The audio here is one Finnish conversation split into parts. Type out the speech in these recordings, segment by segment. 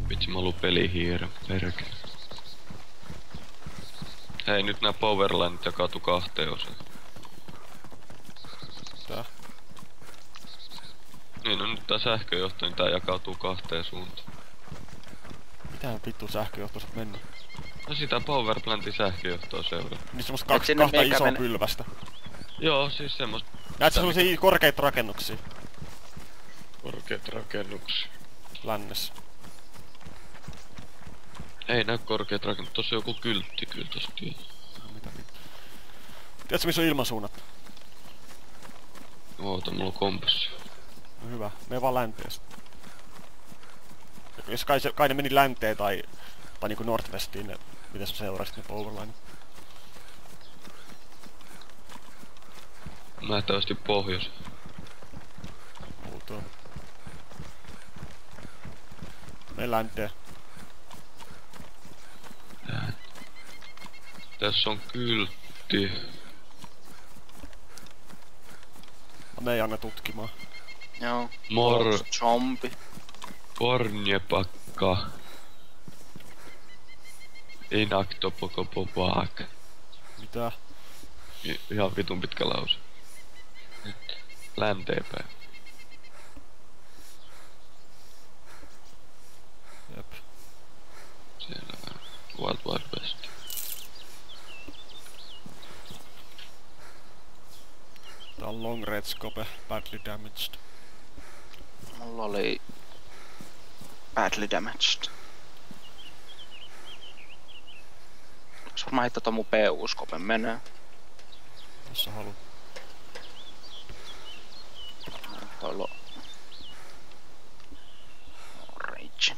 Vitsi, mä oon pelihiirä, perkele. Hei, nyt nää powerlineit jakautu kahteen osaan. Tää. Niin, no nyt tää sähköjohto, niin tää jakautuu kahteen suuntaan. Mitähän vittu sähköjohtoiset mennyt? No sitä powerplantin sähköjohtoa seuraa. Niin semmoista kahta isoa pylvästä. Joo, siis semmoista. Näet semmosia korkeita rakennuksia. Korkeat rakennuksia. Lännessä. Ei näy korkeat rakennuksia, tossa on joku kyltti kyllä tossa tiellä. No, mitä vittu. Tiedätkö missä on ilmansuunnat? Oota, mulla on kompassi. No hyvä, mene vaan länteen sitten. Jos kai ne meni länteen tai niinku Northwestiin, ne, miten sä seurasit ne powerline? Nähtävästi pohjois. Outoa. Mene länteen. Tässä on kyltti. Me ei anna tutkimaan. Joo. Zombi. Pornjepakka. Inaktopokopopaka. Mitä? Ihan vitun pitkä lause. Länteenpäin. Jep. Siellä Wild Wild West. Tää on long range scope, badly damaged. Mulla oli badly damaged. Jos varmaan heittää ton mun PU-skopen menee. Jos sä haluat. Tuolla on rage.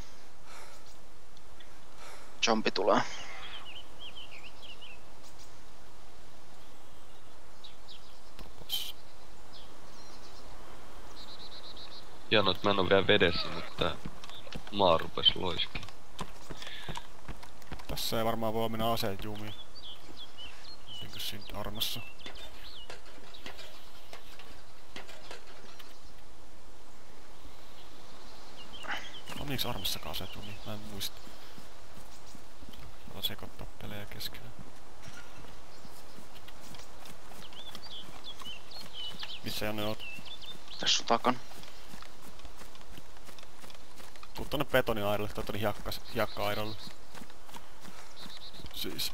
Zombi tulee. Tapas. Hienoa, että mä en oo vielä vedessä, mutta tää maa rupes loiskiin. Tässä ei varmaan voi mennä aseet jumiin. Niinkö siinä armassa. No miksi armassakaan aseet jumiin? Mä en muista. Saa sekoittaa pelejä keskenään. Missä Janne oot? Tässä on takana. Tuu tonne betoniaidalle tai tonne hiekka-aidalle. Siis.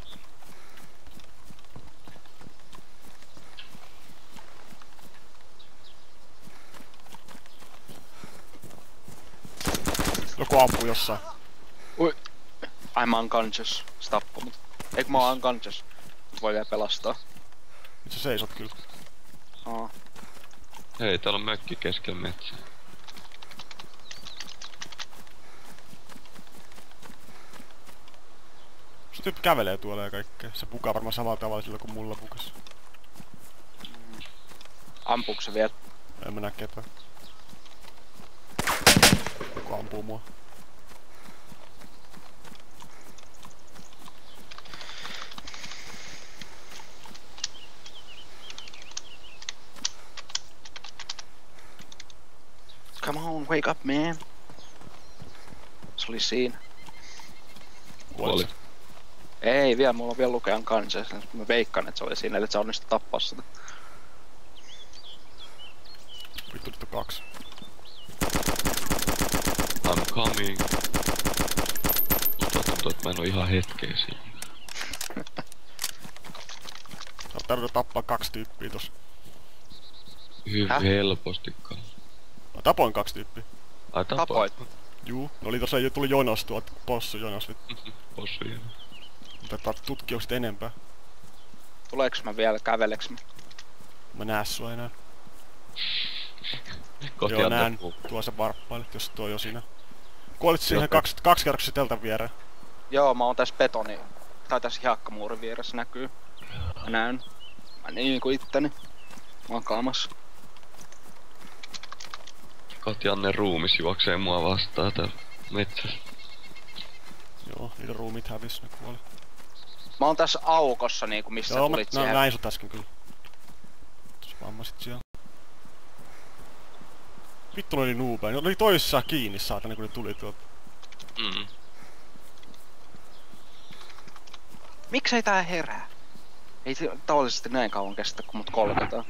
Joku ampuu jossain. Ui. I'm unconscious. Se tappoi mut. Eikö mä oon unconscious? Mut voi vielä pelastaa. Nyt sä seisot kyllä. Aa. Hei, täällä on mökki keskellä metsää. Se tyyppi kävelee tuolla ja kaikkea. Se pukaa varmaan samalla tavalla sillä kuin mulla pukas. Ampuuko se vielä? En mä näe ketään. Joku ampuu mua. Come on, wake up man. Se oli siinä. Kuoli. Ei vielä, mulla on vielä lukean kanssa. Mä veikkaan, että se oli siinä, että sä onnistut tappaa sitä. Vittu nyt on 2. I'm coming. Musta tuntuu, että mä en oo ihan hetkeä siinä. Sä oot tarvinnut tappaa 2 tyyppiä tossa. Helpostikaan. Mä tapoin 2 tyyppiä. Ai tapoit? Juu, ne oli tossa tuli jonos tuolta, possu jonos vittu. Possu jonos. Mutta tutkia sit enempää. Tuleeks mä vielä, käveleks mä? Mä näe sua enää. Kohti joo, näen. Tuo sä varppailet, jos tuo jo siinä. Kuolit siihen kaksi kerroksia teltan viereen. Joo, mä oon tässä betoni, tai tässä hiekkamuurin vieressä näkyy. Mä näen. Mä niinku itteni. Makaamassa. Kohti Janne ruumis juoksee mua vastaan täällä metsässä. Joo, niiden ruumit hävis, ne kuoli. Mä oon tässä aukossa niinku, missä joo, tulit siihen. Joo, mä näin sut äsken kyllä. Tuossa vammasit siellä. Vittu ne oli noobeja, ne oli toissaan kiinni saatana kun ne tuli tuolta. Mm. Miksei tää herää? Ei se tavallisesti näin kauan kestä, kun mut kolkataan.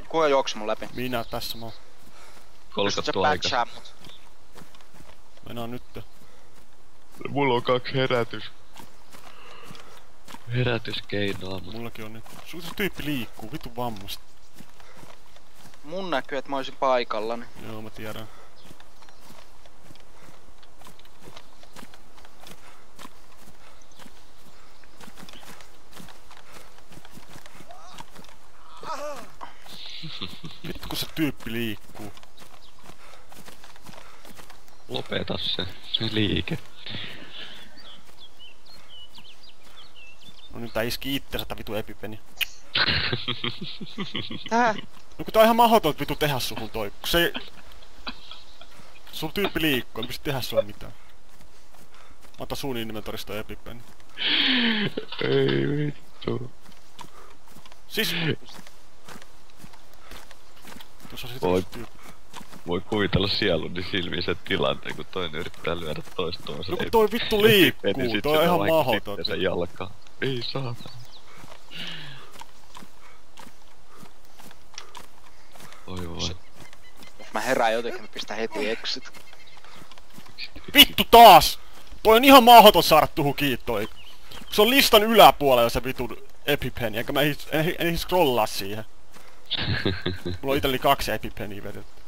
Kuka juoksi mun läpi? Minä tässä mä oon. Pystytkö Kolkattu aika. patchaa mut? Mennään nyt. Mulla on 2 herätyskeinoa, mutta Mullakin on nyt. Se tyyppi liikkuu, vitu vammasta. Mun näkyy, että mä oisin paikallani. Joo, mä tiedän. Vittu kun se tyyppi liikkuu. lopeta se liike. No nyt tää iski itsensä tää vitu epipeni. Tää? No kun tää on ihan mahdoton vitu tehdä suhun toi. Kun se... Sun tyyppi liikkuu, ei pysty tehdä sulle mitään. Mä otan sun inventorista epipeni. Ei vittu. Siis... Tuossa on Voi. sit tyyppi. Voi kuvitella sieluni silmiin sen tilanteen, kun toinen yrittää lyödä toista toisen. No kun toi vittu liikkuu, sit toi on se ihan vaikka mahdoton. sitten sen jalkaan. Ei saatana. Oi voi. Jos mä herään jotenkin, mä pistän heti exit. Vittu taas! Toi on ihan mahdoton saada tuhu kiinni toi. Se on listan yläpuolella se vitun epipeni, enkä mä en scrollaa siihen. Mulla on itselli 2 epipeniä vedetty.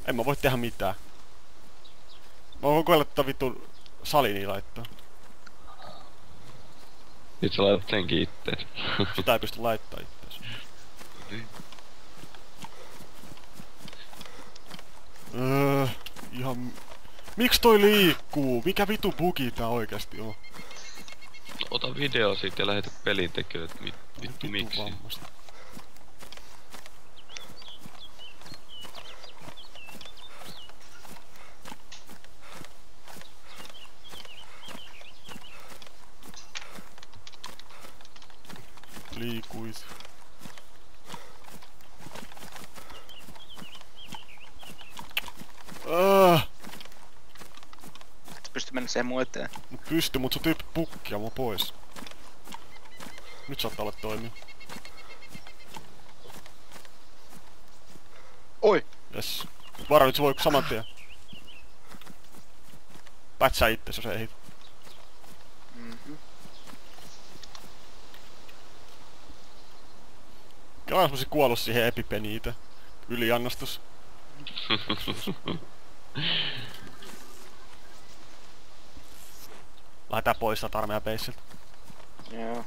En mä voi tehdä mitään. Mä voin kokeilla tätä vitun saliniin laittaa. Nyt sä laitat senkin ittees. Sitä ei pysty laittaa ittees. Ihan... Miks toi liikkuu? Mikä vitu bugi tää oikeesti on? No, ota video siitä ja lähetä pelintekijöille, että vittu miksi. Vammasta. Liikuit. Et pysty mennä siihen mun eteen. Pysty, mut sun tyyppi pukkia mua pois. Nyt saattaa olla toimia. Oi! Jes. Varo, nyt se voi saman tien. Pätsää itse, jos ei hit. Kyllä on semmosia kuollut siihen epipeniin ite. Yliannostus. Lähetään pois täältä armeijan beissiltä. Joo.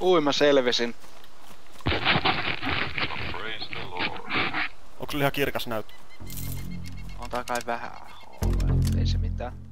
Ui, mä selvisin. Onko sulla ihan kirkas näyttö? On tää kai vähän ei se mitään.